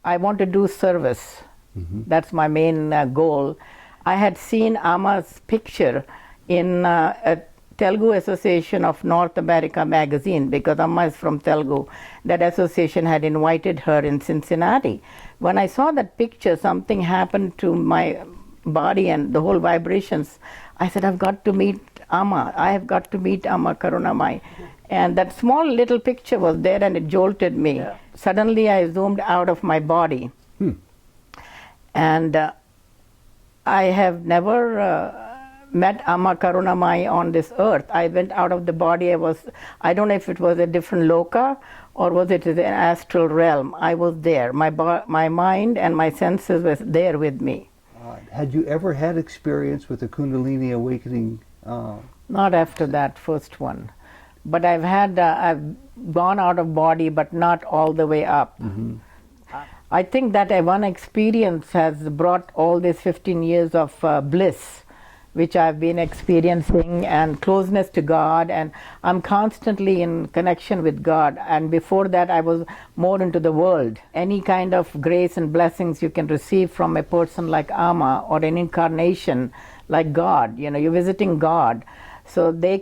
I want to do service. That's my main goal. I had seen Amma's picture in a Telugu Association of North America magazine, because Amma is from Telugu. That association had invited her in Cincinnati. When I saw that picture, something happened to my body and the whole vibrations. I said, I've got to meet Amma. I have got to meet Amma Karunamayi. And that small little picture was there and it jolted me. Yeah. Suddenly I zoomed out of my body. And I have never met Amma Karunamayi on this earth. I went out of the body. I don't know if it was a different loka or was it an astral realm. I was there. My mind and my senses was there with me. Had you ever had experience with the Kundalini awakening? Not after that first one. But I've gone out of body, but not all the way up. I think that one experience has brought all these 15 years of bliss, which I've been experiencing, and closeness to God, and I'm constantly in connection with God. And before that, I was more into the world. Any kind of grace and blessings you can receive from a person like Amma or an incarnation like God, you're visiting God, so they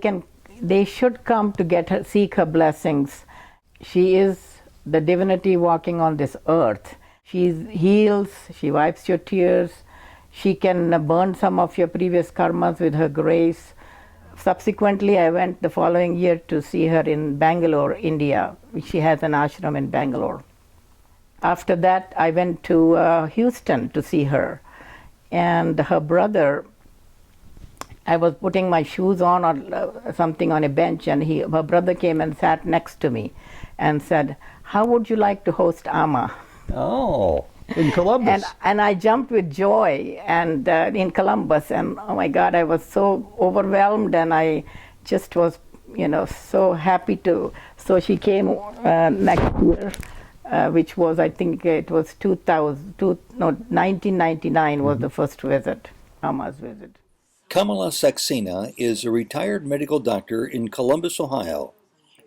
should come to seek her blessings. She is the divinity walking on this earth. She heals, she wipes your tears, she can burn some of your previous karmas with her grace. Subsequently, I went the following year to see her in Bangalore, India. She has an ashram in Bangalore. After that, I went to Houston to see her. And her brother, I was putting my shoes on or something on a bench, and her brother came and sat next to me and said, how would you like to host Amma? Oh, in Columbus. And I jumped with joy and in Columbus, and oh my God, I was so overwhelmed, and I just was, so happy to. So she came next year, which was, I think it was 1999 was the first visit, Amma's visit. Kamala Saxena is a retired medical doctor in Columbus, Ohio.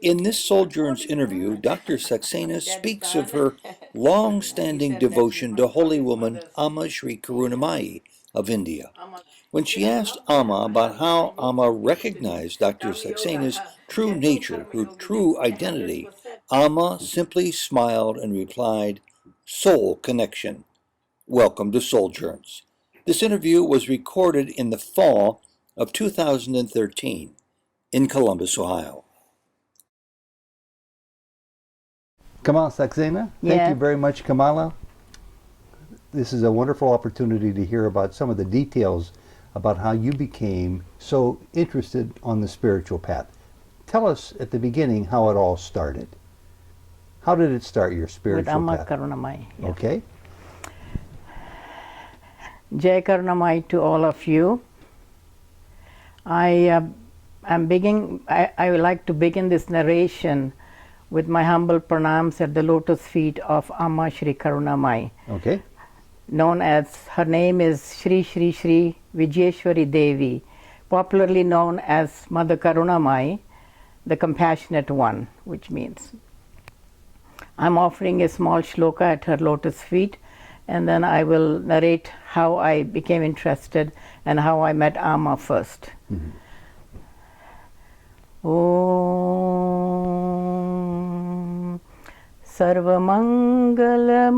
In this Souljourns interview, Dr. Saxena speaks of her long-standing devotion to holy woman Amma Sri Karunamayi of India. When she asked Amma about how Amma recognized Dr. Saxena's true nature, her true identity, Amma simply smiled and replied, "Soul connection. Welcome to Souljourns." This interview was recorded in the fall of 2013 in Columbus, Ohio. Kamala Saxena, thank you very much, Kamala. This is a wonderful opportunity to hear about some of the details about how you became so interested on the spiritual path. Tell us at the beginning how it all started. How did it start, your spiritual path? With Amma Karunamayi. Yes. Okay. Jai Karunamayi to all of you. I would like to begin this narration with my humble pranams at the lotus feet of Amma Sri Karunamayi. Okay. Her name is Shri Shri Shri Vijayeshwari Devi, popularly known as Mother Karunamayi, the compassionate one, which means. I'm offering a small shloka at her lotus feet, and then I will narrate how I became interested and how I met Amma first. Om Sarvamangala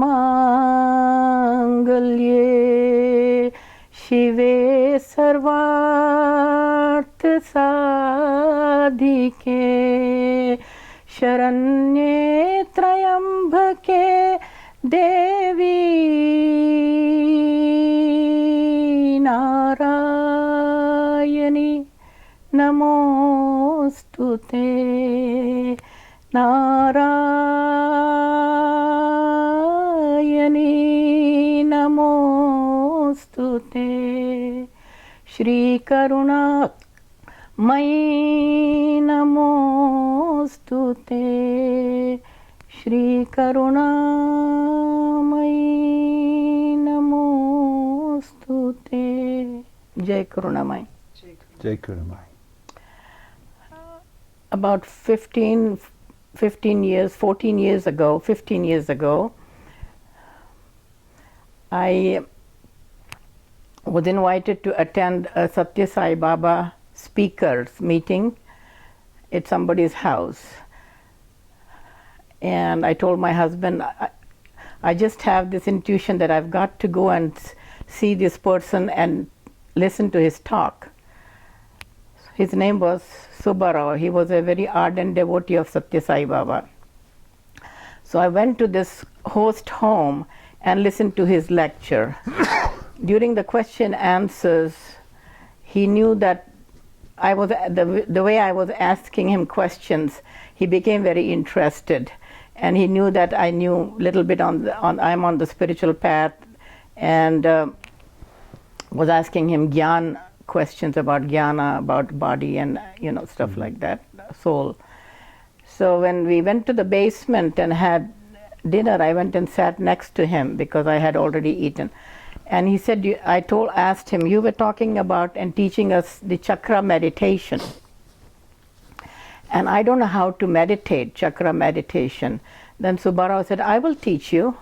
Mangalye Shive Sarvartha Sadhike Sharanye Trayambake Devi Narayani Namostute Narayani Namostute Shri Karunamayi Namostute Shri Karunamayi Namostute. Jai Karunamayi. Jai Karunamayi. About 15 years, 14 years ago, 15 years ago, I was invited to attend a Satya Sai Baba speakers meeting at somebody's house. And I told my husband, I just have this intuition that I've got to go and see this person and listen to his talk. His name was Subbarao. He was a very ardent devotee of Satya Sai Baba. So I went to this host home and listened to his lecture. During the question answers, he knew that I was the way I was asking him questions, he became very interested, and he knew that I knew a little bit I'm on the spiritual path, and was asking him Gyan questions about Jnana, about body, and stuff like that, soul. So when we went to the basement and had dinner, I went and sat next to him because I had already eaten. And he said, asked him, you were talking about and teaching us the chakra meditation. And I don't know how to meditate, chakra meditation. Then Subbarao said, I will teach you.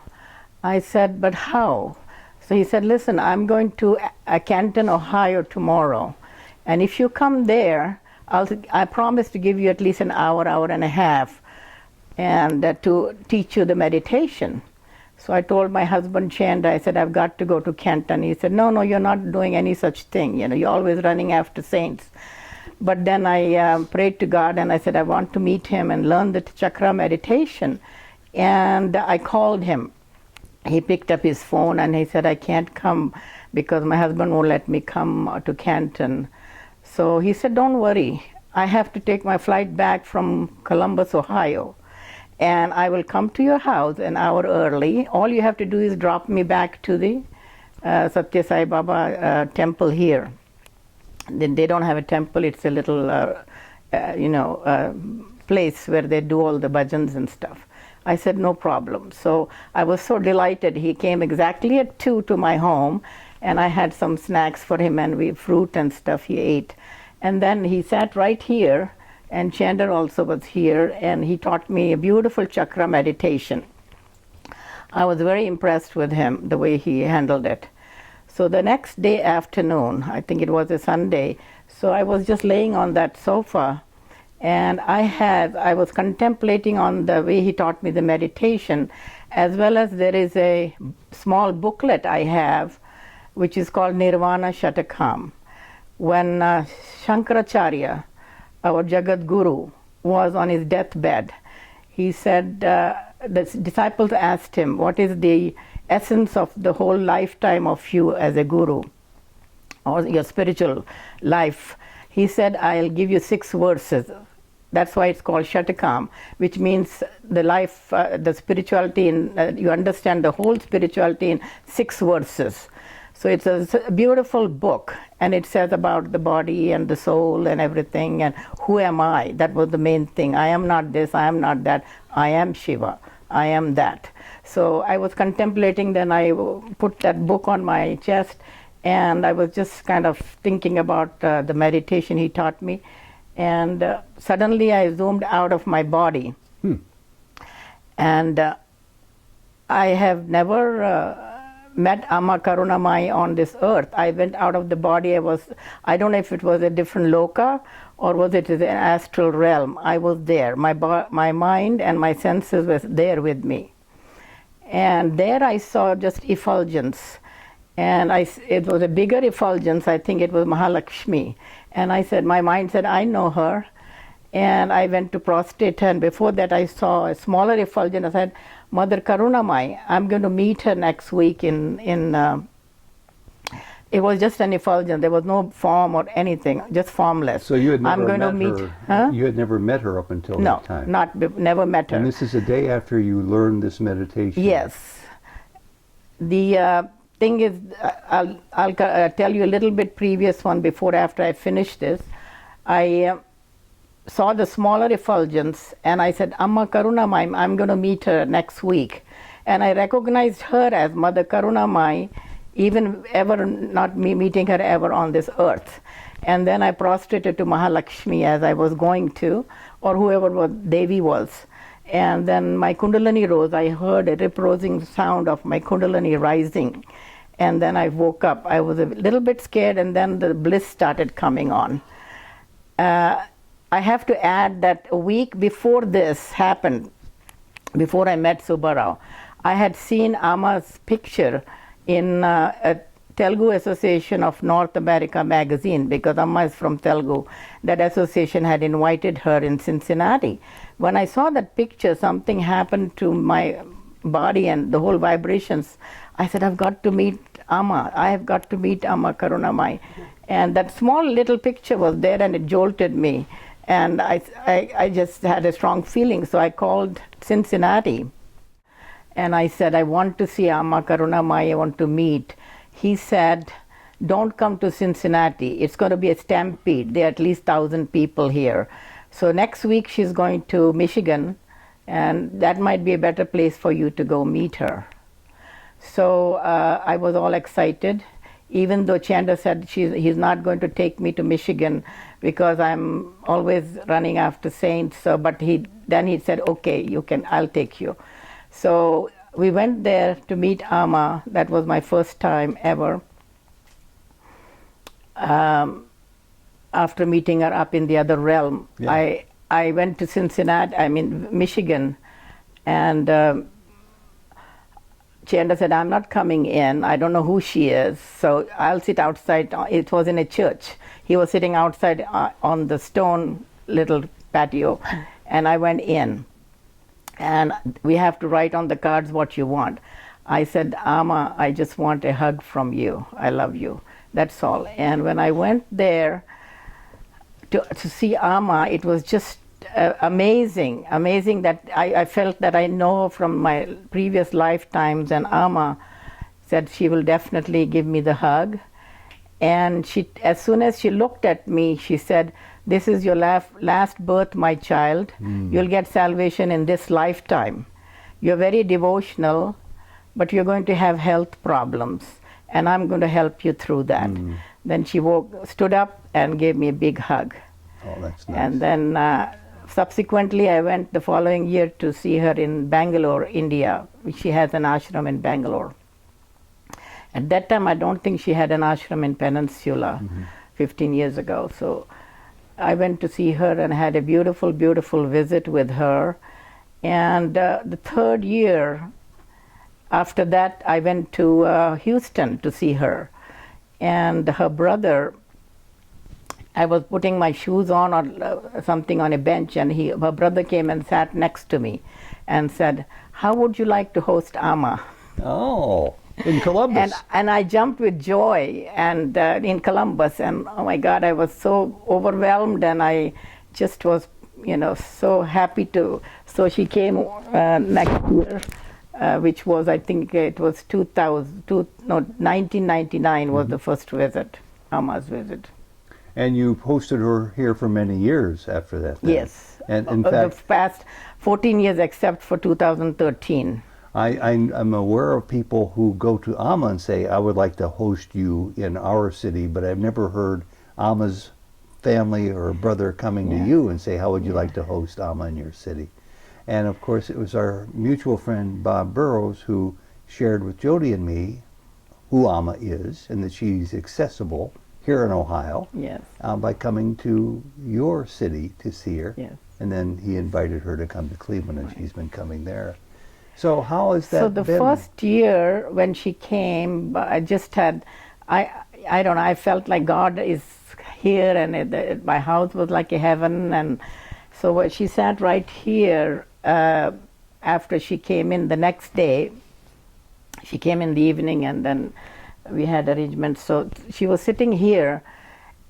I said, but how? So he said, listen, I'm going to Canton, Ohio tomorrow. And if you come there, I promise to give you at least an hour, hour and a half, and to teach you the meditation. So I told my husband Chanda, I said, I've got to go to Canton. He said, no, you're not doing any such thing. You're always running after saints. But then I prayed to God and I said, I want to meet him and learn the chakra meditation. And I called him. He picked up his phone and he said, I can't come because my husband won't let me come to Canton. So he said, don't worry. I have to take my flight back from Columbus, Ohio. And I will come to your house an hour early. All you have to do is drop me back to the Satya Sai Baba temple here. They don't have a temple, it's a little, place where they do all the bhajans and stuff. I said, no problem. So I was so delighted. He came exactly at 2 to my home, and I had some snacks for him and fruit and stuff he ate. And then he sat right here, and Chandra also was here, and he taught me a beautiful chakra meditation. I was very impressed with him, the way he handled it. So the next day afternoon, I think it was a Sunday, so I was just laying on that sofa, and I was contemplating on the way he taught me the meditation, as well as there is a small booklet I have, which is called Nirvana Shatakam. When Shankaracharya, our Jagat Guru, was on his deathbed, he said, the disciples asked him, what is the essence of the whole lifetime of you as a guru, or your spiritual life? He said, I'll give you 6 verses. That's why it's called Shatakam, which means the life, the spirituality, you understand the whole spirituality in 6 verses. So it's a beautiful book, and it says about the body and the soul and everything, and who am I? That was the main thing. I am not this, I am not that, I am Shiva, I am that. So I was contemplating, then I put that book on my chest, and I was just kind of thinking about the meditation he taught me, and suddenly I zoomed out of my body. And I have never met Amma Karunamayi on this earth. I went out of the body. I don't know if it was a different loka or was it an astral realm. I was there. My mind and my senses were there with me. And there I saw just effulgence. And it was a bigger effulgence. I think it was Mahalakshmi. And my mind said, I know her. And I went to prostrate her, and before that I saw a smaller effulgence. I said, Mother Karunamayi, I'm going to meet her next week it was just an effulgence. There was no form or anything, just formless. So you had never met her? Huh? You had never met her up until that time? No, never met her. And this is the day after you learned this meditation? Yes. The thing is, I'll tell you a little bit previous one after I finish this. I saw the smaller effulgence, and I said, Amma Karunamayi, I'm going to meet her next week. And I recognized her as Mother Karunamayi, even ever not meeting her ever on this earth. And then I prostrated to Mahalakshmi as I was going to, or whoever Devi was. And then my Kundalini rose. I heard a rip-rousing sound of my Kundalini rising. And then I woke up. I was a little bit scared, and then the bliss started coming on. I have to add that a week before this happened, before I met Subbarao, I had seen Amma's picture in a Telugu Association of North America magazine, because Amma is from Telugu. That association had invited her in Cincinnati. When I saw that picture, something happened to my body and the whole vibrations. I said, I've got to meet Amma. I have got to meet Amma Karunamayi. And that small little picture was there, and it jolted me. And I just had a strong feeling, so I called Cincinnati. And I said, I want to see Amma Karunamayi, I want to meet. He said, don't come to Cincinnati. It's going to be a stampede. There are at least 1,000 people here. So next week she's going to Michigan, and that might be a better place for you to go meet her. So I was all excited, even though Chanda said he's not going to take me to Michigan because I'm always running after saints. So, but then he said, okay, I'll take you. So we went there to meet Amma. That was my first time ever. After meeting her up in the other realm, yeah. I went to Michigan, and Chanda said, I'm not coming in. I don't know who she is, so I'll sit outside. It was in a church. He was sitting outside on the stone little patio, and I went in. And we have to write on the cards what you want. I said, Amma, I just want a hug from you. I love you. That's all. And when I went there to see Amma, it was just amazing that I felt that I know from my previous lifetimes, and Amma said she will definitely give me the hug. And as soon as she looked at me, she said, this is your last birth, my child. You'll get salvation in this lifetime. You're very devotional, but you're going to have health problems, and I'm going to help you through that. Then she stood up and gave me a big hug. Oh, that's nice. And then subsequently, I went the following year to see her in Bangalore, India. She has an ashram in Bangalore. At that time, I don't think she had an ashram in Peninsula 15 years ago. So I went to see her and had a beautiful, beautiful visit with her. And the third year after that, I went to Houston to see her. And her brother, I was putting my shoes on or something on a bench, and her brother came and sat next to me and said, how would you like to host Amma? Oh, in Columbus. And I jumped with joy and in Columbus, and oh my God, I was so overwhelmed, and I just was, so happy to. So she came next year, which was, I think it was 1999 was the first visit, Amma's visit. And you hosted her here for many years after that. Then. Yes, and in fact, the past 14 years except for 2013. I'm aware of people who go to Amma and say, I would like to host you in our city, but I've never heard Amma's family or brother coming to you and say, how would you like to host Amma in your city? And of course, it was our mutual friend Bob Burrows who shared with Jody and me who Amma is and that she's accessible here in Ohio by coming to your city to see her. Yes. And then he invited her to come to Cleveland, and she's been coming there. So how is that? So the first year when she came, I just had, I don't know, I felt like God is here, and my house was like a heaven. And so she sat right here after she came in the next day. She came in the evening, and then we had arrangements. So she was sitting here,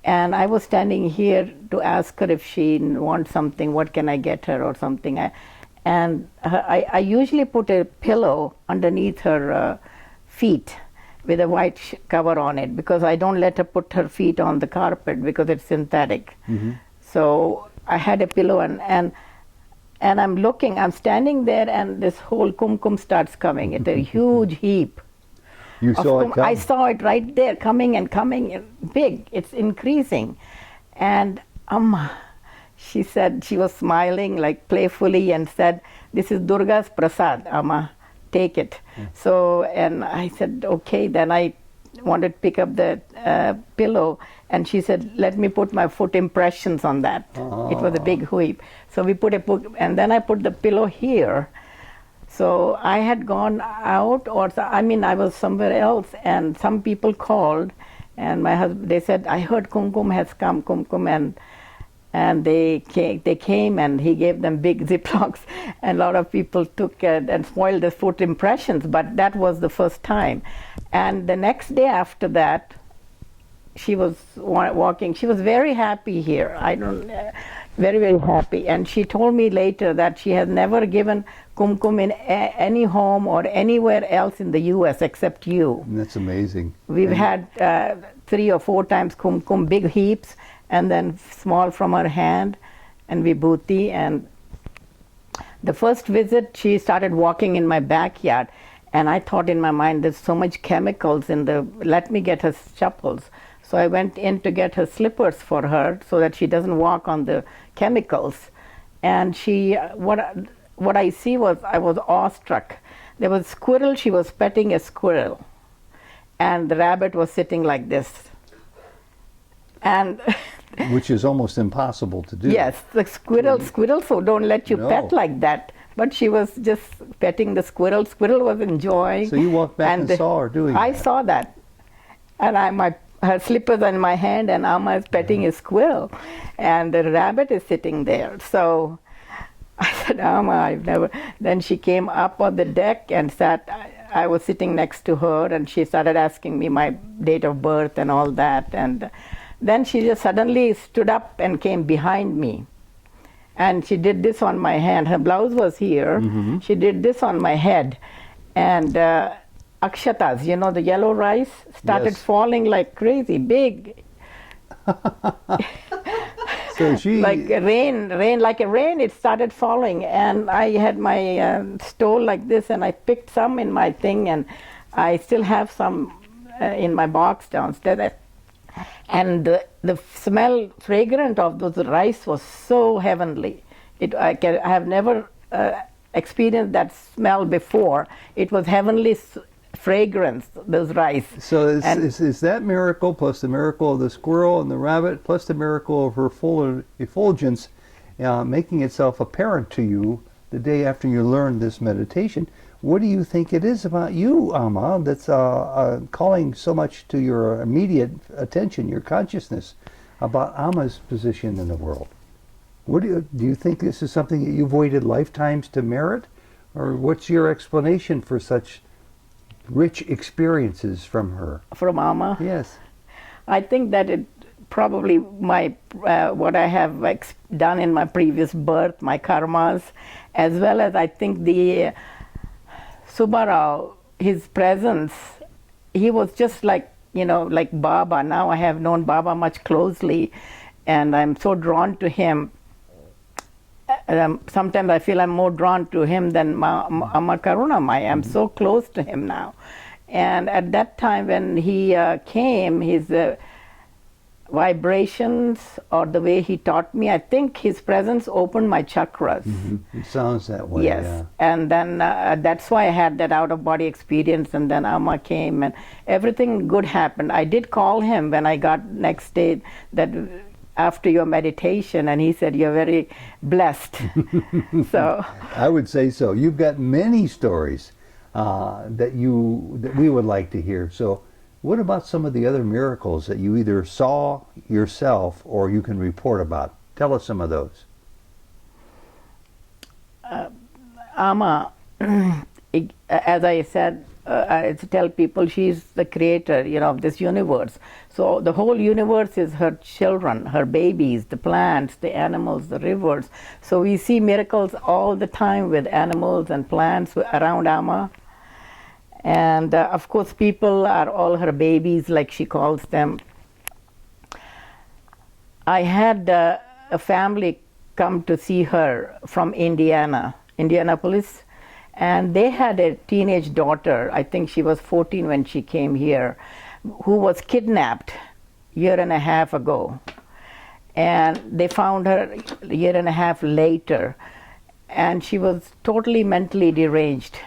and I was standing here to ask her if she wants something, what can I get her or something. I usually put a pillow underneath her feet with a white cover on it, because I don't let her put her feet on the carpet because it's synthetic. So I had a pillow, and I'm standing there, and this whole kumkum starts coming. It's a huge heap. You saw it come? I saw it right there, coming and coming, big. It's increasing. And Amma, she said, she was smiling like playfully and said, "This is Durga's prasad, Amma, take it." So, and I said, okay. Then I wanted to pick up the pillow, and she said, "Let me put my foot impressions on that." It was a big heap. So we put and then I put the pillow here. So I had gone out, I was somewhere else, and some people called, and my husband, they said, "I heard Kumkum has come, Kumkum," and they came, and he gave them big Ziplocs, and a lot of people took it and spoiled the foot impressions, but that was the first time. And the next day after that, she was walking. She was very happy here. Very, very happy. And she told me later that she has never given Kumkum in any home or anywhere else in the U.S. except you. That's amazing. We've had 3 or 4 times Kumkum, big heaps, and then small from her hand, and Vibhuti. And the first visit, she started walking in my backyard, and I thought in my mind, there's so much chemicals let me get her chappals. So I went in to get her slippers for her so that she doesn't walk on the chemicals. And what I see was, I was awestruck. There was a squirrel, she was petting a squirrel, and the rabbit was sitting like this. And which is almost impossible to do. Yes, the squirrel so don't let you pet like that. But she was just petting the squirrel. Squirrel was enjoying. So you walked back and saw her doing I that. saw that. And her slippers in my hand, and Amma is petting a squirrel, and the rabbit is sitting there. So I said, "Amma, I've never." Then she came up on the deck and sat. I was sitting next to her, and she started asking me my date of birth and all that. And then she just suddenly stood up and came behind me, and she did this on my hand. Her blouse was here. Mm-hmm. She did this on my head, and akshatas, the yellow rice, started falling like crazy, big. So she... like rain, it started falling. And I had my stole like this, and I picked some in my thing, and I still have some in my box downstairs. And the smell, fragrant of those rice was so heavenly. I have never experienced that smell before. It was heavenly fragrance, those rice. So is that miracle plus the miracle of the squirrel and the rabbit plus the miracle of her full effulgence making itself apparent to you the day after you learned this meditation? What do you think it is about you, Amma, that's calling so much to your immediate attention, your consciousness, about Amma's position in the world? Do you think this is something that you've waited lifetimes to merit? Or what's your explanation for such rich experiences from her? From Amma? Yes. I think that it probably what I have done in my previous birth, my karmas, as well as I think the Subbarao, his presence, he was just like Baba. Now I have known Baba much closely, and I'm so drawn to him. Sometimes I feel I'm more drawn to him than Amma Karunamayi. I'm so close to him now. And at that time when he came, his vibrations or the way he taught me, I think his presence opened my chakras. Mm-hmm. It sounds that way. Yes. Yeah. And then that's why I had that out-of-body experience, and then Amma came and everything good happened. I did call him when I got next day that after your meditation, and he said, "You're very blessed." So I would say so. You've got many stories that we would like to hear. So what about some of the other miracles that you either saw yourself or you can report about? Tell us some of those. Amma, as I said, I tell people she's the creator, of this universe. So the whole universe is her children, her babies, the plants, the animals, the rivers. So we see miracles all the time with animals and plants around Amma. And of course, people are all her babies, like she calls them. I had a family come to see her from Indianapolis. And they had a teenage daughter, I think she was 14 when she came here, who was kidnapped a year and a half ago. And they found her a year and a half later, and she was totally mentally deranged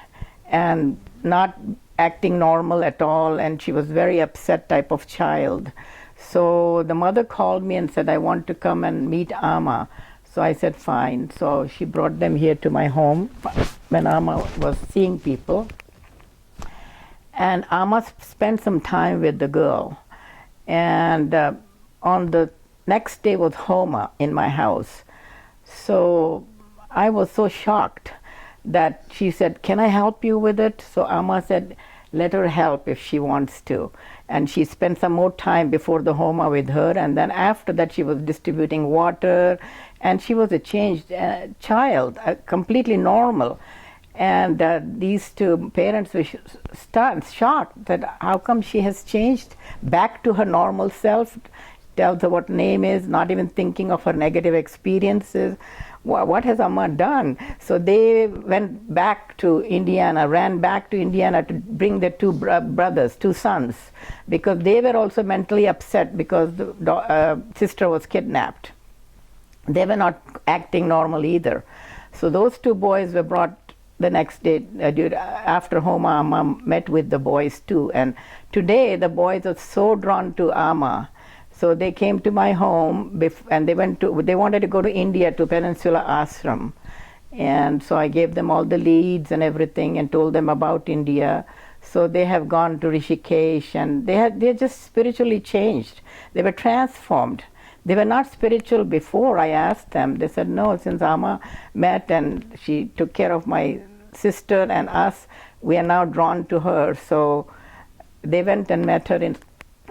and not acting normal at all, and she was very upset type of child. So the mother called me and said, I want to come and meet Amma. So I said, fine. So she brought them here to my home when Amma was seeing people. And Amma spent some time with the girl. And on the next day was Homa in my house. So I was so shocked that she said, can I help you with it? So Amma said, let her help if she wants to. And she spent some more time before the Homa with her, and then after that she was distributing water, and she was a changed child, completely normal. And these two parents were shocked that how come she has changed back to her normal self, tells her what name is, not even thinking of her negative experiences. What has Amma done? So they went back to Indiana, ran back to Indiana to bring their two brothers, two sons, because they were also mentally upset because the sister was kidnapped. They were not acting normal either. So those two boys were brought the next day. After Homa, Amma met with the boys too. And today the boys are so drawn to Amma. So they came to my home, and they wanted to go to India, to Peninsula Ashram. And so I gave them all the leads and everything and told them about India. So they have gone to Rishikesh, and they're just spiritually changed. They were transformed. They were not spiritual before. I asked them. They said, no, since Amma met and she took care of my sister and us, we are now drawn to her. So they went and met her in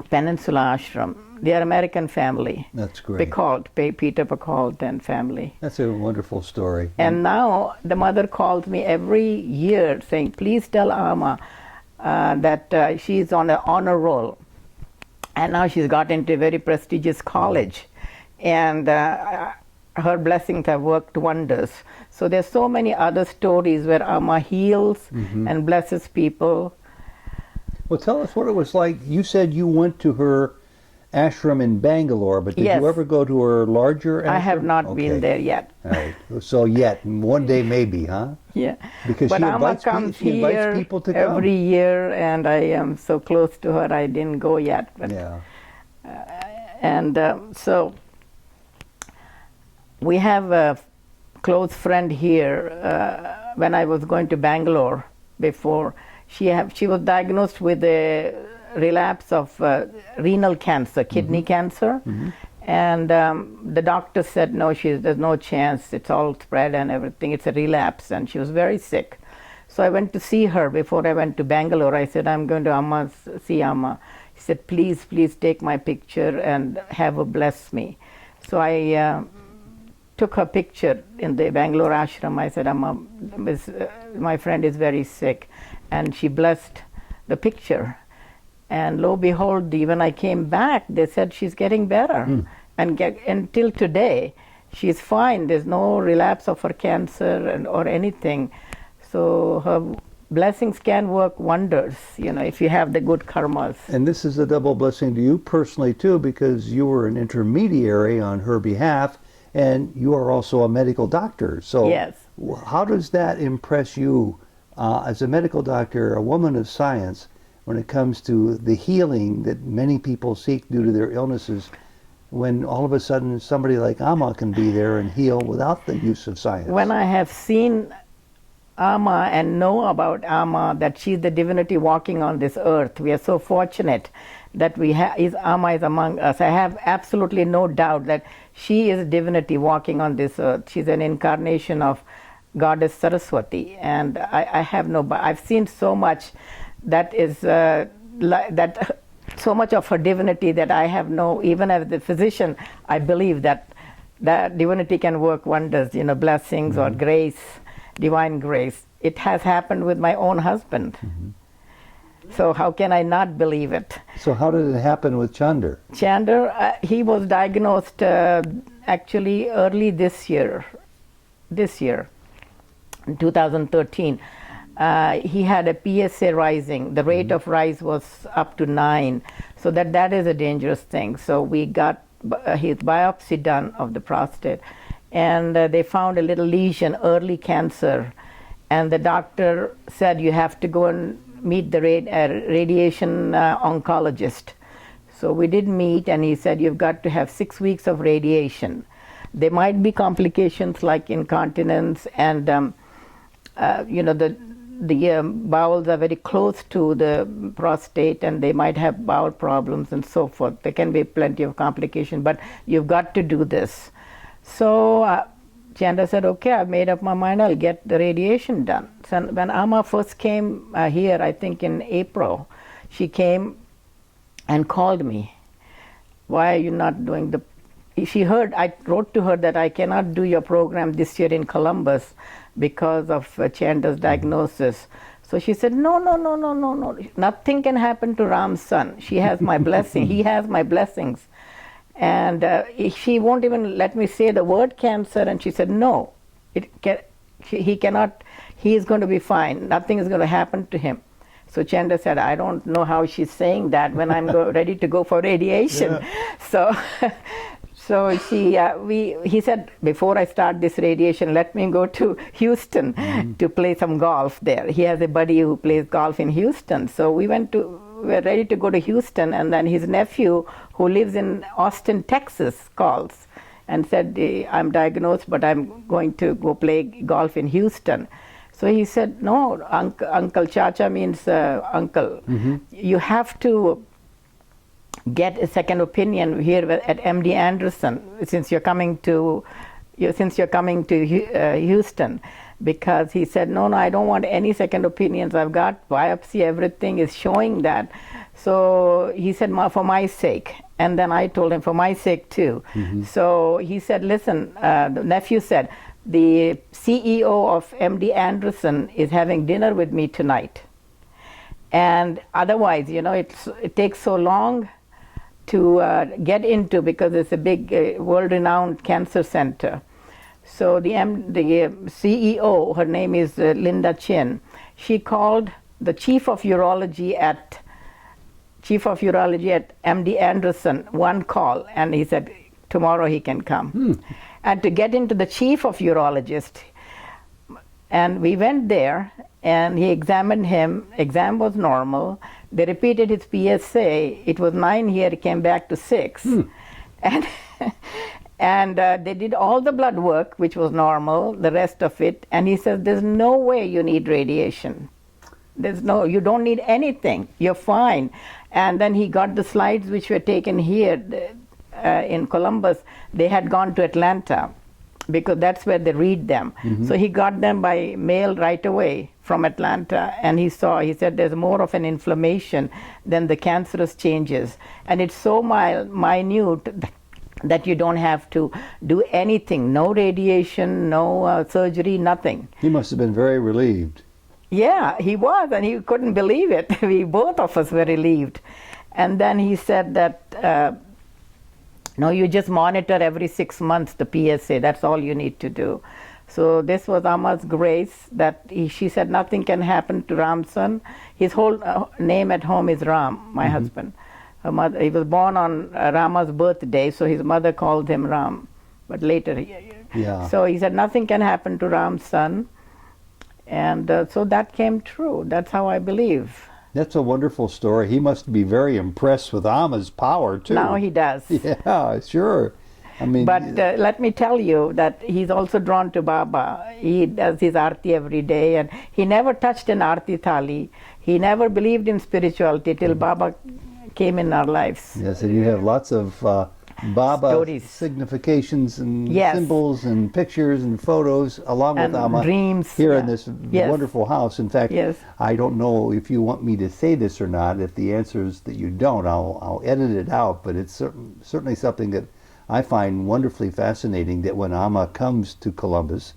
Peninsula Ashram. They are American family. That's great. Picault, Peter Picault and family. That's a wonderful story. And now the mother calls me every year saying, please tell Amma that she's on an honor roll. And now she's got into a very prestigious college. And her blessings have worked wonders. So there's so many other stories where Amma heals and blesses people. Well, tell us what it was like. You said you went to her ashram in Bangalore, but did Yes. you ever go to her larger ashram? I have not been there yet. All right. So yet, one day maybe, huh? Yeah. Because but she Amma invites, comes she invites here people to every come. year, and I am so close to her, I didn't go yet. But, Yeah. So we have a close friend here. When I was going to Bangalore before, she was diagnosed with a relapse of renal cancer, kidney cancer. And the doctor said, no, there's no chance. It's all spread and everything. It's a relapse. And she was very sick. So I went to see her before I went to Bangalore. I said, I'm going to see Amma. She said, please take my picture and have her bless me. So I took her picture in the Bangalore ashram. I said, Amma, my friend is very sick. And she blessed the picture. And lo and behold, when I came back, they said she's getting better. And until today, she's fine. There's no relapse of her cancer or anything. So her blessings can work wonders, if you have the good karmas. And this is a double blessing to you personally, too, because you were an intermediary on her behalf, and you are also a medical doctor. So yes. How does that impress you as a medical doctor, a woman of science, when it comes to the healing that many people seek due to their illnesses, when all of a sudden somebody like Amma can be there and heal without the use of science? When I have seen Amma and know about Amma, that she's the divinity walking on this earth, we are so fortunate that Amma is among us. I have absolutely no doubt that she is a divinity walking on this earth. She's an incarnation of Goddess Saraswati, and I've seen so much that is so much of her divinity that I have even as the physician, I believe that divinity can work wonders, blessings or grace, divine grace. It has happened with my own husband. So how can I not believe it? So how did it happen with Chander? Chander, he was diagnosed actually early this year, in 2013. He had a PSA rising. The rate of rise was up to 9. So that is a dangerous thing. So we got his biopsy done of the prostate, and they found a little lesion, early cancer, and the doctor said you have to go and meet the radiation oncologist. So we did meet, and he said you've got to have 6 weeks of radiation. There might be complications like incontinence, and the bowels are very close to the prostate, and they might have bowel problems and so forth. There can be plenty of complications, but you've got to do this. So Chandra said, okay, I've made up my mind, I'll get the radiation done. So when Amma first came here, I think in April, she came and called me. Why are you not doing the... She heard, I wrote to her that I cannot do your program this year in Columbus because of Chandra's diagnosis. So she said, no, nothing can happen to Ram's son. She has my blessing, he has my blessings. And she won't even let me say the word cancer, and she said, no, he cannot, he is going to be fine, nothing is going to happen to him. So Chandra said, I don't know how she's saying that when I'm ready to go for radiation. Yeah. So he said, before I start this radiation, let me go to Houston to play some golf there. He has a buddy who plays golf in Houston. So we were ready to go to Houston, and then his nephew, who lives in Austin, Texas, calls and said, I'm diagnosed, but I'm going to go play golf in Houston. So he said, no, Uncle Chacha means uncle. You have to get a second opinion here at MD Anderson since you're coming to Houston, because he said, no, I don't want any second opinions. I've got biopsy, everything is showing that. So he said, for my sake. And then I told him, for my sake too. So he said, listen, the nephew said, the CEO of MD Anderson is having dinner with me tonight. And otherwise, it takes so long to get into, because it's a big world-renowned cancer center. So the CEO, her name is Linda Chin, she called the chief of urology at MD Anderson one call, and he said tomorrow he can come. And to get into the chief of urologist, and we went there, and he examined him. Exam was normal. They repeated his PSA. It was 9 here, it came back to 6. And they did all the blood work, which was normal, the rest of it. And he says, there's no way you need radiation. You don't need anything. You're fine. And then he got the slides which were taken here in Columbus. They had gone to Atlanta, because that's where they read them. So he got them by mail right away from Atlanta, and he said there's more of an inflammation than the cancerous changes. And it's so minute that you don't have to do anything, no radiation, no surgery, nothing. He must have been very relieved. Yeah, he was, and he couldn't believe it. Both of us were relieved. And then he said that, no, you just monitor every 6 months the PSA, that's all you need to do. So this was Amma's grace, that she said nothing can happen to Ram's son. His whole name at home is Ram, my husband. Her mother, he was born on Rama's birthday, so his mother called him Ram. But later, so he said nothing can happen to Ram's son. And so that came true. That's how I believe. That's a wonderful story. He must be very impressed with Amma's power, too. Now he does. Yeah, sure. I mean, but let me tell you that he's also drawn to Baba. He does his arti every day, and he never touched an arti thali. He never believed in spirituality till Baba came in our lives. Yes, and you have lots of Baba stories, significations, and symbols, and pictures, and photos, along with Amma, dreams here in this wonderful house. In fact, I don't know if you want me to say this or not. If the answer is that you don't, I'll edit it out. But it's certainly something that I find wonderfully fascinating, that when Amma comes to Columbus,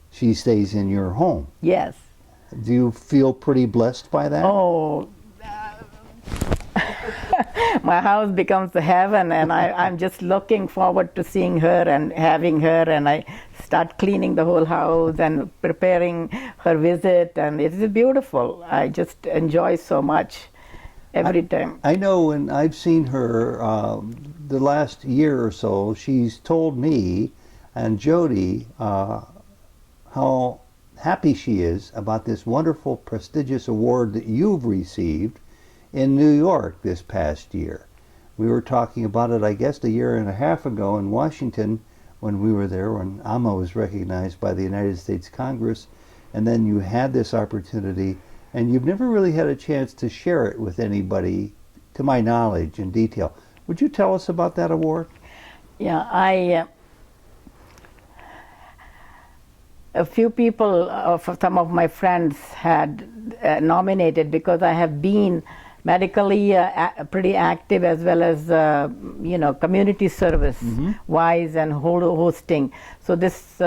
she stays in your home. Yes. Do you feel pretty blessed by that? Oh, my house becomes the heaven, and I'm just looking forward to seeing her and having her, and I start cleaning the whole house and preparing her visit, and it is beautiful. I just enjoy so much. every time. I know when I've seen her the last year or so, she's told me and Jody how happy she is about this wonderful, prestigious award that you've received in New York this past year. We were talking about it, I guess, a year and a half ago in Washington when we were there, when Amma was recognized by the United States Congress, and then you had this opportunity, and you've never really had a chance to share it with anybody, to my knowledge, in detail. Would you tell us about that award? Yeah, a few people, some of my friends had nominated because I have been medically pretty active, as well as community service wise and hosting. So this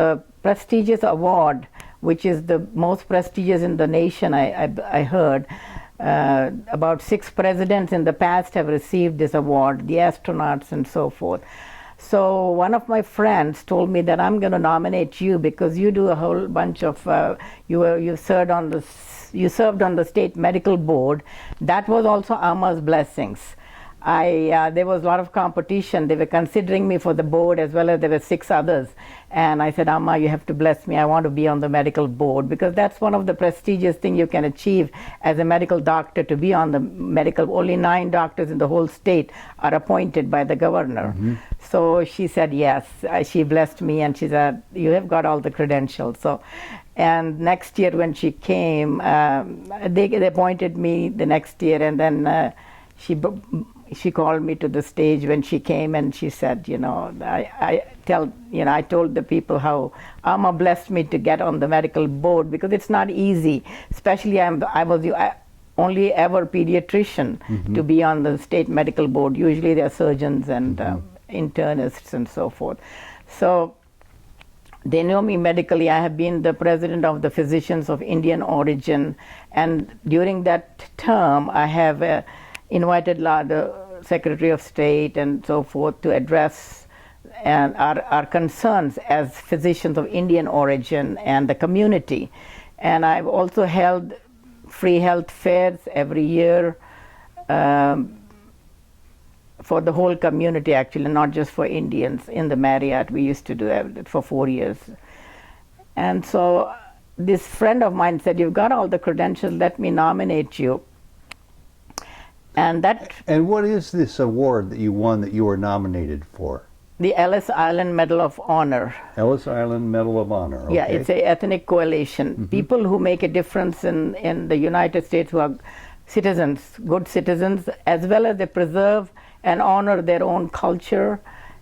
prestigious award, which is the most prestigious in the nation, I heard, about 6 presidents in the past have received this award, the astronauts and so forth. So one of my friends told me that I'm going to nominate you because you do a whole bunch of you served on the state medical board. That was also Amma's blessings. There was a lot of competition. They were considering me for the board, as well as there were 6 others. And I said, Amma, you have to bless me. I want to be on the medical board, because that's one of the prestigious things you can achieve as a medical doctor, to be on the medical. Only 9 doctors in the whole state are appointed by the governor. So she said yes. She blessed me, and she said, you have got all the credentials. So, and next year when she came, they appointed me the next year, and then she called me to the stage when she came, and she said, I told the people how Amma blessed me to get on the medical board, because it's not easy. Especially I was the only ever pediatrician to be on the state medical board. Usually there are surgeons and internists and so forth. So they know me medically. I have been the president of the Physicians of Indian Origin, and during that term I have invited the Secretary of State and so forth to address our concerns as physicians of Indian origin and the community. And I've also held free health fairs every year for the whole community, actually, not just for Indians. In the Marriott, we used to do it for 4 years. And so this friend of mine said, you've got all the credentials, let me nominate you. And what is this award that you won that you were nominated for? The Ellis Island Medal of Honor. Ellis Island Medal of Honor. Okay. Yeah, it's an ethnic coalition. People who make a difference in the United States, who are citizens, good citizens, as well as they preserve and honor their own culture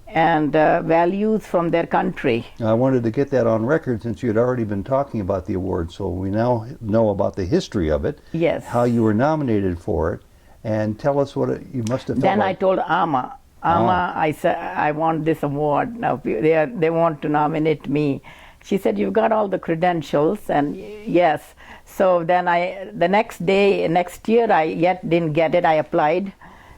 and values from their country. I wanted to get that on record, since you had already been talking about the award, so we now know about the history of it. Yes. How you were nominated for it. And tell us what you must have felt Then like. I told Amma, I said, I want this award. Now they want to nominate me. She said, you've got all the credentials, and yes. So then the next year, I yet didn't get it. I applied,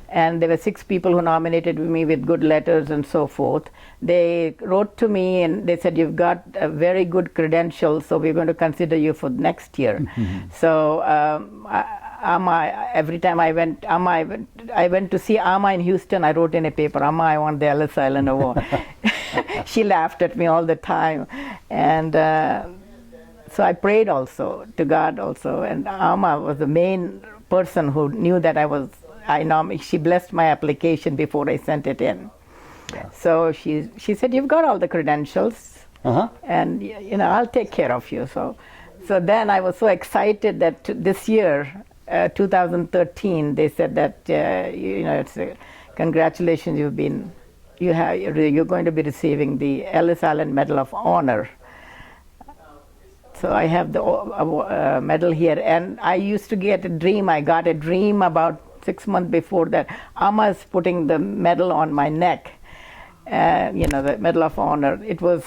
and there were 6 people who nominated me with good letters and so forth. They wrote to me and they said, you've got a very good credentials, so we're going to consider you for next year. So Amma, every time I went to see Amma in Houston, I wrote in a paper, Amma, I want the Ellis Island Award. She laughed at me all the time. And so I prayed also to God also. And Amma was the main person who knew that she blessed my application before I sent it in. Yeah. So she said, you've got all the credentials, and I'll take care of you. So then I was so excited that this year, 2013, they said that it's congratulations, you're going to be receiving the Ellis Island Medal of Honor. So I have the medal here, and I used to get a dream. I got a dream about 6 months before that. Amma's putting the medal on my neck, the Medal of Honor. It was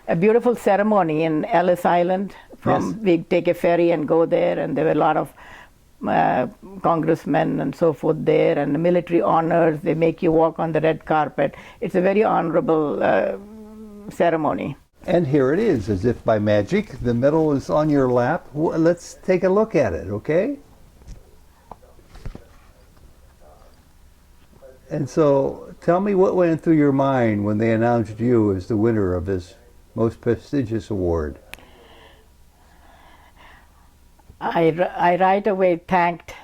a beautiful ceremony in Ellis Island. We take a ferry and go there, and there were a lot of congressmen and so forth there, and the military honors. They make you walk on the red carpet. It's a very honorable ceremony. And here it is, as if by magic. The medal is on your lap. Let's take a look at it, okay? And so tell me what went through your mind when they announced you as the winner of this most prestigious award. I right away thanked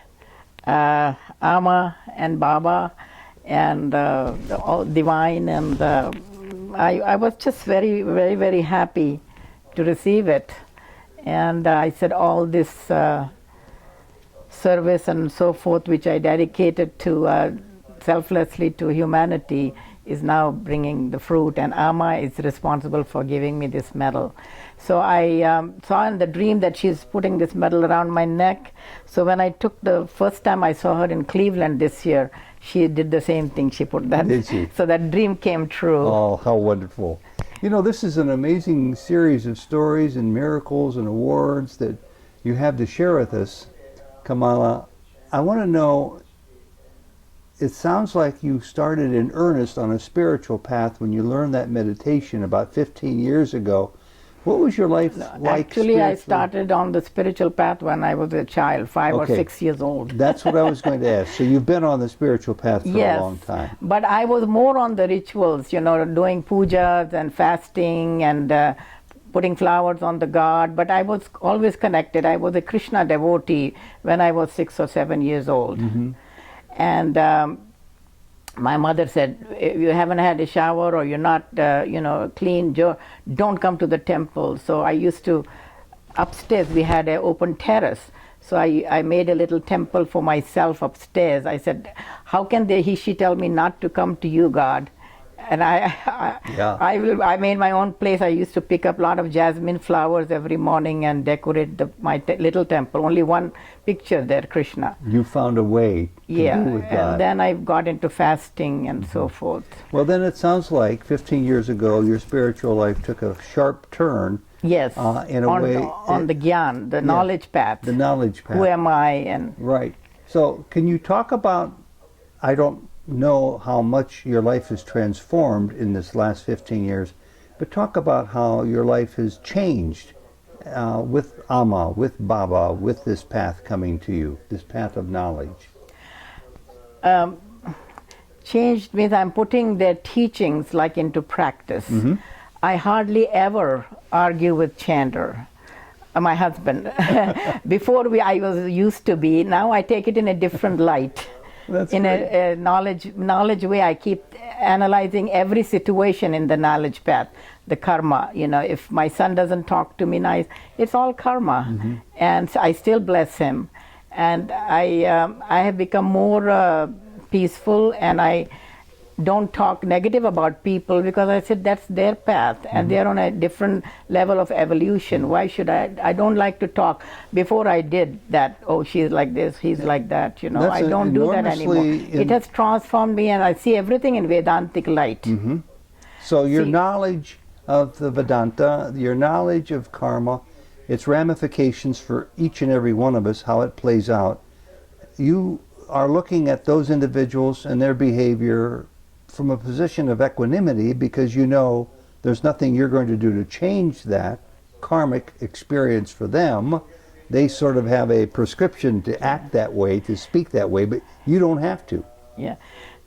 Amma and Baba and all Divine, and I was just very, very, very happy to receive it. And I said all this service and so forth, which I dedicated to selflessly to humanity, is now bringing the fruit, and Amma is responsible for giving me this medal. So I saw in the dream that she's putting this medal around my neck. So when I took the first time I saw her in Cleveland this year, she did the same thing. She put that. Did she? So that dream came true. Oh, how wonderful. You know, this is an amazing series of stories and miracles and awards that you have to share with us, Kamala. I want to know, it sounds like you started in earnest on a spiritual path when you learned that meditation about 15 years ago. What was your life like? Actually, I started on the spiritual path when I was a child, 5 or 6 years old. That's what I was going to ask. So you've been on the spiritual path for a long time. But I was more on the rituals, you know, doing pujas and fasting and putting flowers on the god. But I was always connected. I was a Krishna devotee when I was 6 or 7 years old. Mm-hmm. And my mother said, if you haven't had a shower or you're not, clean, don't come to the temple. So I used to, upstairs we had an open terrace. So I made a little temple for myself upstairs. I said, how can she tell me not to come to you, God? And I made my own place. I used to pick up a lot of jasmine flowers every morning and decorate my little temple. Only one picture there, Krishna. You found a way to do with God. And then I got into fasting and so forth. Well, then it sounds like 15 years ago your spiritual life took a sharp turn. Yes, in a way, on the Gyan, the knowledge path. The knowledge path. Who am I? Right. So can you talk about, I don't know how much your life has transformed in this last 15 years, but talk about how your life has changed with Amma, with Baba, with this path coming to you, this path of knowledge. Changed means I'm putting their teachings like into practice. Mm-hmm. I hardly ever argue with Chandler, my husband. Before I was used to be. Now I take it in a different light. That's in great. a knowledge way. I keep analyzing every situation in the knowledge path, the karma. You know, if my son doesn't talk to me nice, it's all karma. Mm-hmm. And so I still bless him. And I have become more peaceful, and I don't talk negative about people, because I said that's their path, and mm-hmm. they're on a different level of evolution. Why should I don't like to talk. Before I did that, oh, she's like this, he's like that, you know. That's I don't do that anymore. It has transformed me, and I see everything in Vedantic light. Mm-hmm. So your knowledge of the Vedanta, your knowledge of karma, its ramifications for each and every one of us, how it plays out, you are looking at those individuals and their behavior from a position of equanimity, because you know there's nothing you're going to do to change that karmic experience for them. They sort of have a prescription to act that way, to speak that way, but you don't have to. Yeah.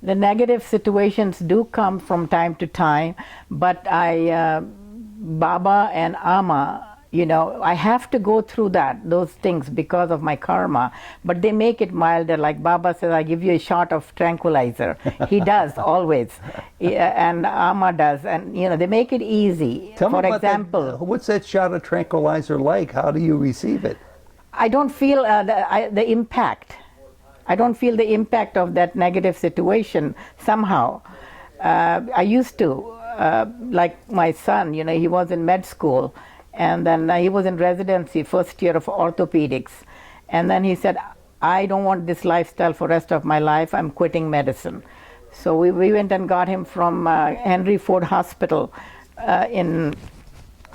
The negative situations do come from time to time, but Baba and Amma, you know, I have to go through those things because of my karma, but they make it milder. Like Baba says, I give you a shot of tranquilizer. He does, always. And Amma does. And, you know, they make it easy. Tell me For about example, what's that shot of tranquilizer like? How do you receive it? I don't feel the impact. I don't feel the impact of that negative situation somehow. I used to, like my son, you know, he was in med school. And then he was in residency, first year of orthopedics. And then he said, I don't want this lifestyle for the rest of my life. I'm quitting medicine. So we went and got him from Henry Ford Hospital in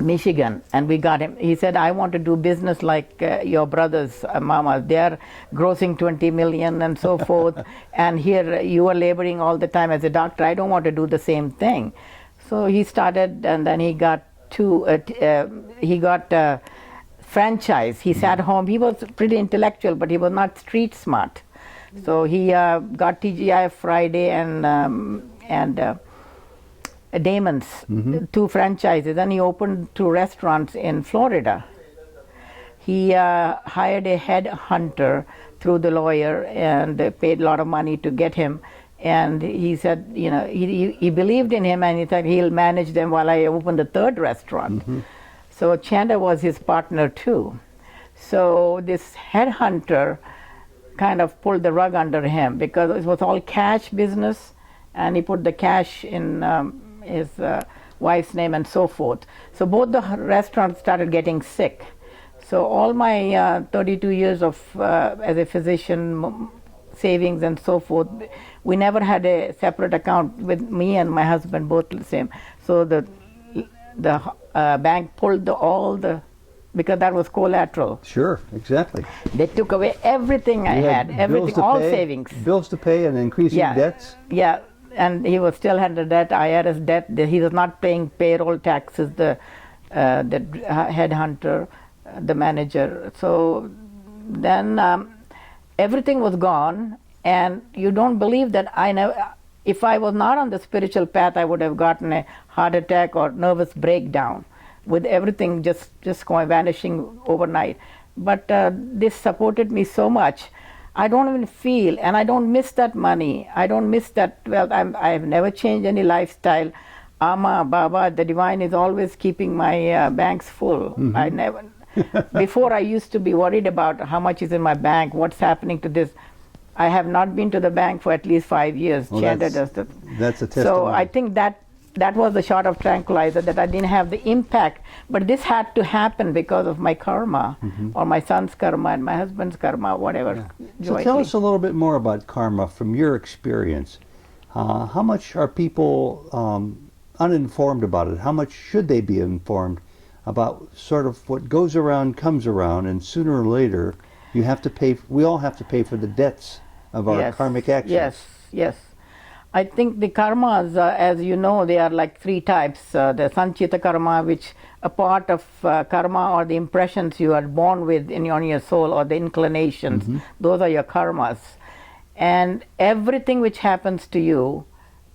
Michigan. And we got him. He said, I want to do business like your brothers, Mama. They're grossing 20 million and so forth. And here you are laboring all the time as a doctor. I don't want to do the same thing. So he started, and then he got franchise. He sat home. He was pretty intellectual, but he was not street smart. So he got TGI Friday and Damon's, two franchises, and he opened 2 restaurants in Florida. He hired a headhunter through the lawyer and paid a lot of money to get him. And he said, you know, he believed in him, and he thought he'll manage them while I open the 3rd restaurant. So Chanda was his partner too. So this headhunter kind of pulled the rug under him because it was all cash business, and he put the cash in his wife's name and so forth. So both the restaurants started getting sick. So all my 32 years of as a physician, savings and so forth, we never had a separate account with me and my husband, both the same. So the bank pulled all the, because that was collateral. Sure, exactly. They took away everything I had, everything, all savings. Bills to pay and increasing debts? Yeah, and he was still had the debt, IRS debt. He was not paying payroll taxes, the headhunter, the manager. So then everything was gone, and you don't believe that if I was not on the spiritual path, I would have gotten a heart attack or nervous breakdown with everything just going vanishing overnight. But this supported me so much. I don't even feel, and I don't miss that money. I don't miss that wealth. I have never changed any lifestyle. Amma, Baba, the divine is always keeping my banks full. I never. Before, I used to be worried about how much is in my bank, what's happening to this. I have not been to the bank for at least 5 years. Well, Chanda does that. That's a testimony. So I think that was the shot of tranquilizer, that I didn't have the impact. But this had to happen because of my karma, or my son's karma and my husband's karma, whatever. Yeah. So tell us a little bit more about karma from your experience. How much are people uninformed about it? How much should they be informed about sort of what goes around comes around, and sooner or later you have to pay, we all have to pay for the debts of our karmic actions. Yes. I think the karmas, as you know, they are like 3 types. The sanchita karma, which a part of karma or the impressions you are born with on your soul, or the inclinations, those are your karmas. And everything which happens to you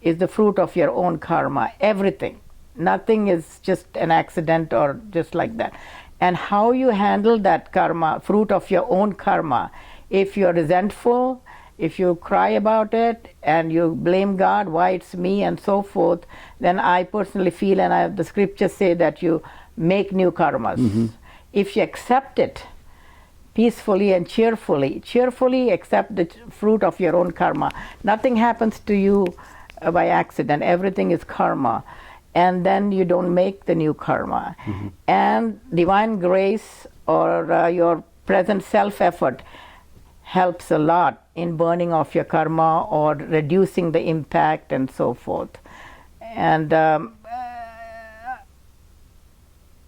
is the fruit of your own karma, everything. Nothing is just an accident or just like that. And how you handle that karma, fruit of your own karma, if you're resentful, if you cry about it and you blame God, why it's me and so forth, then I personally feel, and the scriptures say that you make new karmas. If you accept it peacefully and cheerfully accept the fruit of your own karma. Nothing happens to you by accident. Everything is karma. And then you don't make the new karma. And divine grace or your present self-effort helps a lot in burning off your karma or reducing the impact and so forth. And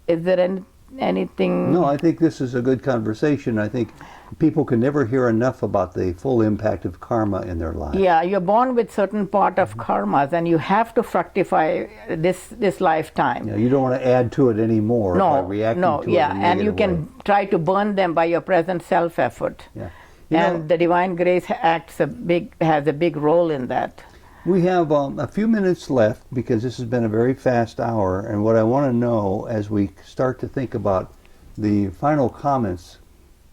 is there anything? No, I think this is a good conversation. I think people can never hear enough about the full impact of karma in their lives. Yeah, you're born with certain part of karmas, and you have to fructify this lifetime. You don't want to add to it anymore by reacting to it. And you can try to burn them by your present self-effort. Yeah. And the divine grace has a big role in that. We have a few minutes left because this has been a very fast hour, and what I want to know as we start to think about the final comments,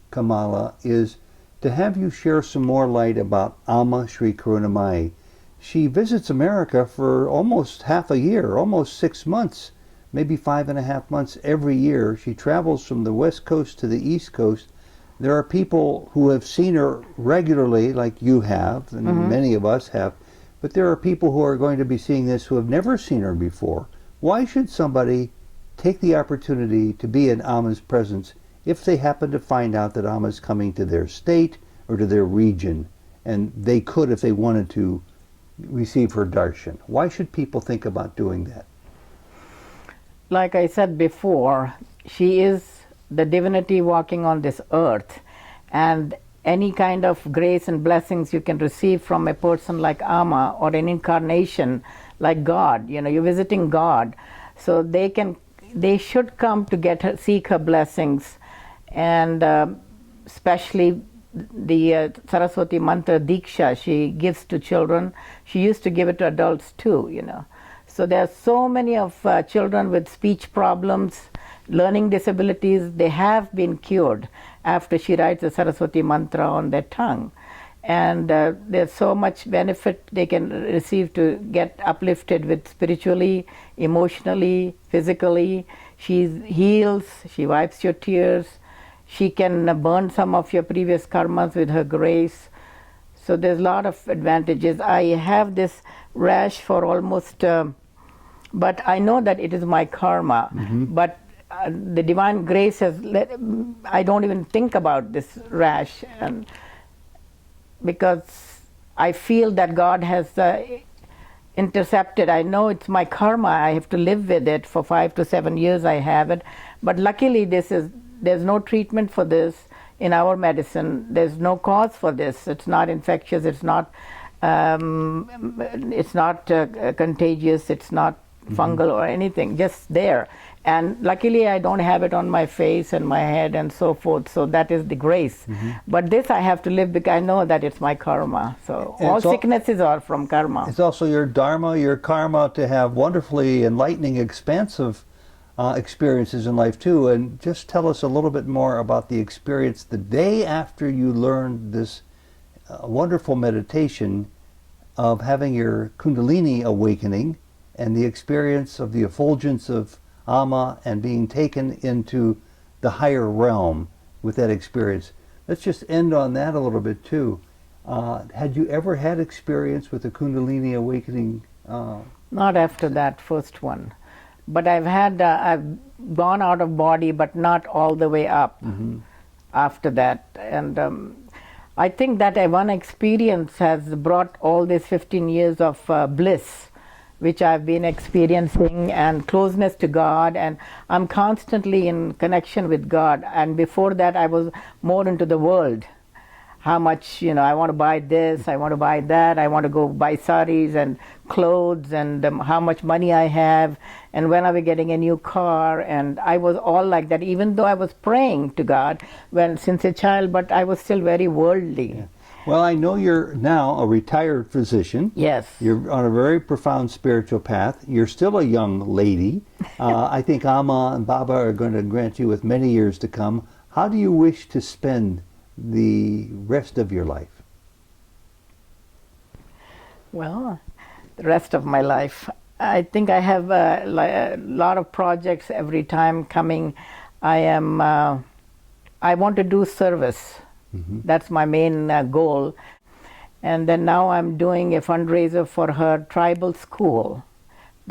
Kamala, is to have you share some more light about Amma Sri Karunamayi. She visits America for almost half a year, almost 6 months, maybe 5.5 months every year. She travels from the West Coast to the East Coast. There are people who have seen her regularly, like you have, and many of us have, but there are people who are going to be seeing this who have never seen her before. Why should somebody take the opportunity to be in Amma's presence if they happen to find out that Amma's coming to their state or to their region, and they could, if they wanted to, receive her darshan? Why should people think about doing that? Like I said before, she is the divinity walking on this earth, and any kind of grace and blessings you can receive from a person like Amma or an incarnation like God, you're visiting God, so they should come to seek her blessings, and especially the Saraswati mantra Diksha she gives to children. She used to give it to adults too, you know. So there are so many of children with speech problems, learning disabilities. They have been cured after she writes the Saraswati mantra on their tongue. And there's so much benefit they can receive to get uplifted with spiritually, emotionally, physically. She heals, she wipes your tears, she can burn some of your previous karmas with her grace. So there's a lot of advantages. I have this rash for almost, but I know that it is my karma. But the divine grace has I don't even think about this rash. And because I feel that God has intercepted. I know it's my karma. I have to live with it for 5 to 7 years. I have it, but luckily there's no treatment for this in our medicine. There's no cause for this. It's not infectious. It's not contagious. It's not fungal or anything. Just there. And luckily I don't have it on my face and my head and so forth, so that is the grace. But this I have to live because I know that it's my karma. So all sicknesses are from karma. It's also your dharma, your karma, to have wonderfully enlightening, expansive experiences in life too. And just tell us a little bit more about the experience the day after you learned this wonderful meditation of having your Kundalini awakening and the experience of the effulgence of Amma and being taken into the higher realm with that experience. Let's just end on that a little bit too. Had you ever had experience with the Kundalini awakening? Not after that first one, but I've gone out of body, but not all the way up after that. And I think that one experience has brought all these 15 years of bliss which I've been experiencing, and closeness to God, and I'm constantly in connection with God. And before that I was more into the world. How much, I want to buy this, I want to buy that, I want to go buy saris and clothes, and how much money I have, and when are we getting a new car. And I was all like that, even though I was praying to God since a child, but I was still very worldly. Yeah. Well, I know you're now a retired physician. Yes. You're on a very profound spiritual path. You're still a young lady. I think Amma and Baba are going to grant you with many years to come. How do you wish to spend the rest of your life? Well, the rest of my life, I think I have a lot of projects every time coming. I want to do service. That's my main goal. And then now I'm doing a fundraiser for her tribal school,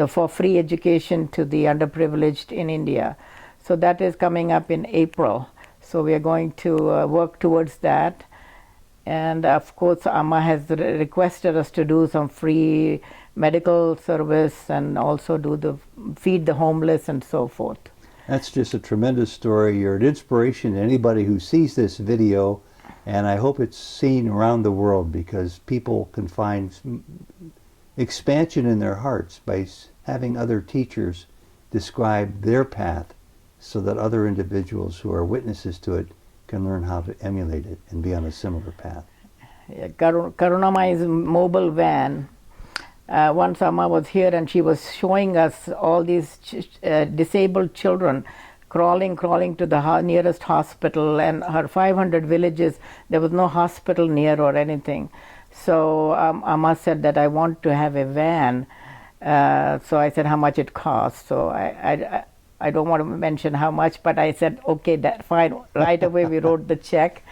for free education to the underprivileged in India. So that is coming up in April. So we are going to work towards that. And of course, Amma has requested us to do some free medical service and also feed the homeless and so forth. That's just a tremendous story. You're an inspiration to anybody who sees this video, and I hope it's seen around the world, because people can find expansion in their hearts by having other teachers describe their path, so that other individuals who are witnesses to it can learn how to emulate it and be on a similar path. Yeah, Karunamayi's mobile van. Once Amma was here and she was showing us all these disabled children crawling to the nearest hospital, and her 500 villages, there was no hospital near or anything. So Amma said that I want to have a van. So I said how much it costs. So I don't want to mention how much, but I said, okay, that fine. Right away we wrote the check.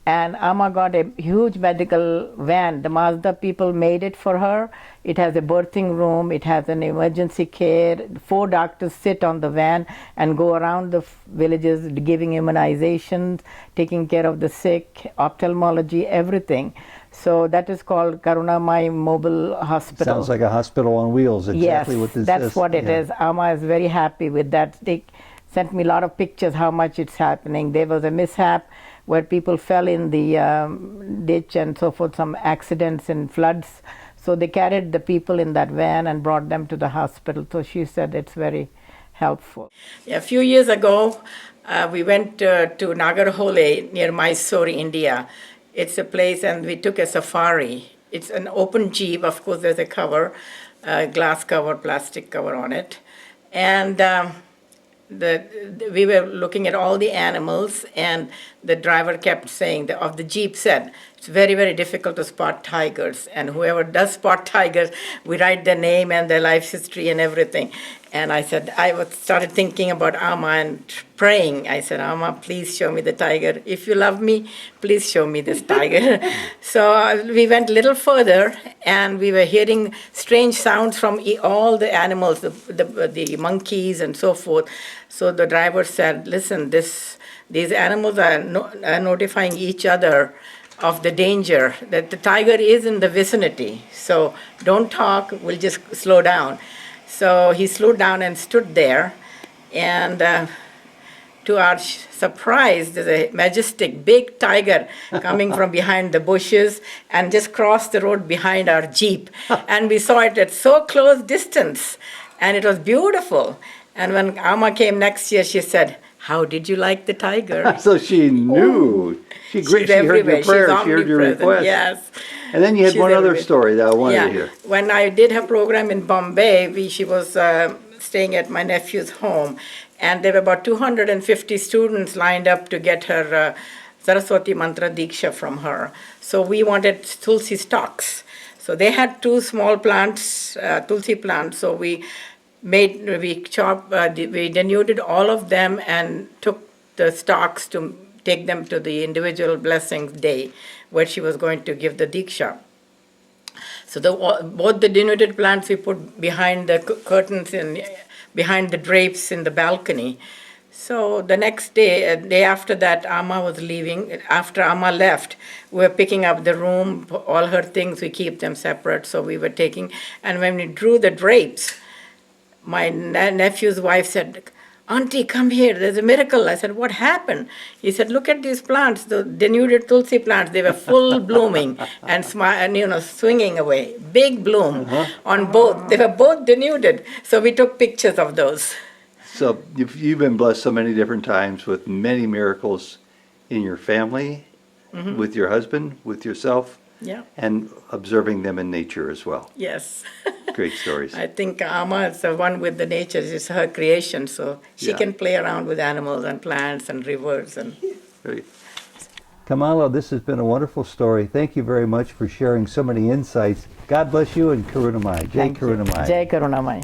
And Amma got a huge medical van. The Mazda people made it for her. It has a birthing room, it has an emergency care. 4 doctors sit on the van and go around the villages giving immunizations, taking care of the sick, ophthalmology, everything. So that is called Karunamayi Mobile Hospital. Sounds like a hospital on wheels, exactly what this is. Yes, that's what it is. Amma is very happy with that. They sent me a lot of pictures how much it's happening. There was a mishap where people fell in the ditch and so forth, some accidents and floods. So they carried the people in that van and brought them to the hospital. So she said it's very helpful. A few years ago, we went to Nagarhole near Mysore, India. It's a place, and we took a safari. It's an open jeep. Of course, there's a cover, glass cover, plastic cover on it. And we were looking at all the animals, and the driver kept saying, of the jeep said, it's very, very difficult to spot tigers. And whoever does spot tigers, we write their name and their life history and everything. And I said, started thinking about Amma and praying. I said, Amma, please show me the tiger. If you love me, please show me this tiger. So we went a little further, and we were hearing strange sounds from all the animals, the monkeys and so forth. So the driver said, listen, these animals are notifying each other of the danger, that the tiger is in the vicinity. So don't talk, we'll just slow down. So he slowed down and stood there, and to our surprise, there's a majestic big tiger coming from behind the bushes and just crossed the road behind our jeep. And we saw it at so close distance, and it was beautiful. And when Amma came next year, she said, how did you like the tiger? So she knew. She heard your prayers, she heard your request. Yes. And then you had one other story that I wanted to hear. When I did her program in Bombay, she was staying at my nephew's home, and there were about 250 students lined up to get her Saraswati Mantra Diksha from her. So we wanted Tulsi stalks. So they had two small plants, Tulsi plants, so we denuded all of them and took the stalks to take them to the individual blessings day where she was going to give the Diksha. So both the denuded plants we put behind the curtains and behind the drapes in the balcony. So the next day, a day after that, Amma was leaving. After Amma left, we were picking up the room, all her things, we keep them separate, so we were taking, and when we drew the drapes, my nephew's wife said, Auntie, come here, there's a miracle. I said, what happened? He said, look at these plants, the denuded Tulsi plants. They were full blooming and swinging away. Big bloom on both. They were both denuded. So we took pictures of those. So you've been blessed so many different times with many miracles in your family, with your husband, with yourself, and observing them in nature as well. Yes. Great stories. I think Amma is the one with the nature. It's her creation, so she can play around with animals and plants and rivers. Great. Kamala, this has been a wonderful story. Thank you very much for sharing so many insights. God bless you, and Karunamayi. Jai Karunamayi. Jai Karunamayi.